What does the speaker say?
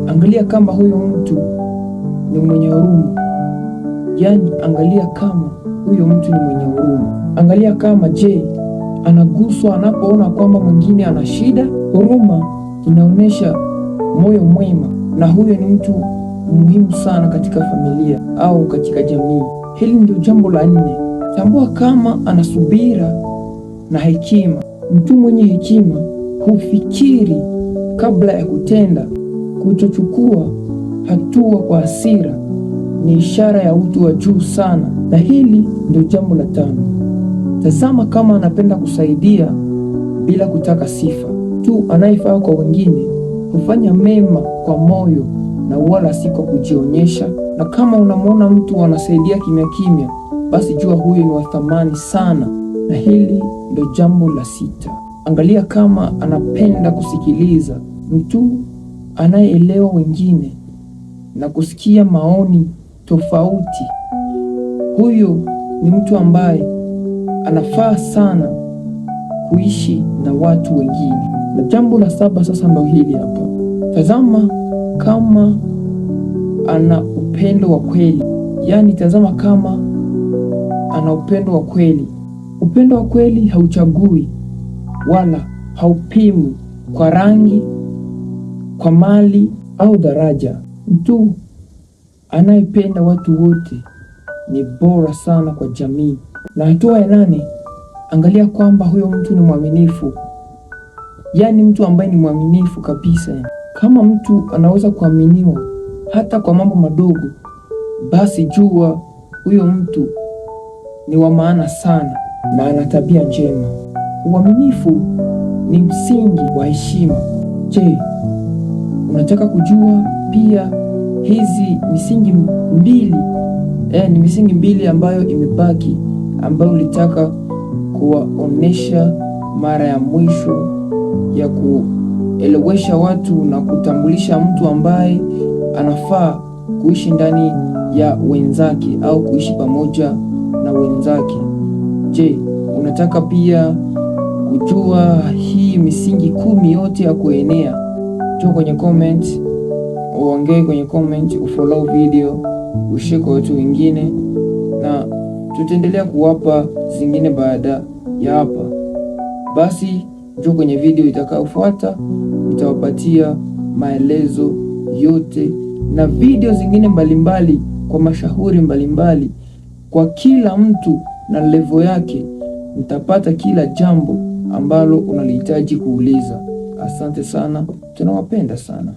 Angalia kama huyo mtu ni mwenye huruma. Yaani angalia kama huyo mtu ni mwenye huruma. Angalia kama anaguswa anapoona kwamba mwingine ana shida. Huruma inaonyesha moyo mwema, na huyo ni mtu muhimu sana katika familia au katika jamii. Hili ndio jambo la 4. Tambua kama ana subira na hekima. Mtu mwenye hekima hufikiri kabla ya kutenda. Kutochukua hatua kwa hasira ni ishara ya utu wa juu sana. Na hili ndio jambo la 5. Tazama kama anapenda kusaidia bila kutaka sifa. Mtu anayefaa kwa wengine hufanya mema kwa moyo na wala si kwa kujionyesha. Na kama unamwona mtu anasaidia kimya kimya, basi jua huyo ni wa thamani sana. Na hili ndio jambo la 6. Angalia kama anapenda kusikiliza. Mtu anayeelewa wengine na kusikia maoni tofauti, huyo ni mtu ambaye anafaa sana kuishi na watu wengine. Na jambo la 7 sasa ndio hili hapa. Tazama kama ana upendo wa kweli. Yaani tazama kama ana upendo wa kweli. Upendo wa kweli hauchagui wala haupimwi kwa rangi, kwa mali au daraja. Mtu anayependa watu wote ni bora sana kwa jamii. Na hatua ya 8, angalia kwamba huyo mtu ni mwaminifu. Yaani mtu ambaye ni mwaminifu kabisa. Kama mtu anaweza kuaminiwa hata kwa mambo madogo, basi jua huyo mtu ni wa maana sana na ana tabia njema. Uaminifu ni msingi wa heshima. Unataka kujua pia hizi misingi mbili? Ni misingi mbili ambayo imebaki, ambayo ulitaka kuwaonesha mara ya mwisho ya kuelewesha watu na kutambulisha mtu ambaye anafaa kuishi ndani ya wenzake au kuishi pamoja na wenzake. Unataka pia kujua hii misingi 10 yote ya kuenea? Toa kwenye comment, uongee kwenye comment, ufollow video, ushare kwa watu wengine, na tutaendelea kuwapa zingine baada ya hapa. Basi njoo kwenye video itakayofuata, nitawapatia maelezo yote na video zingine mbalimbali kwa mashauri mbalimbali kwa kila mtu na level yake. Nitapata kila jambo ambalo unalihitaji kuuliza. Asante sana, tunawapenda sana.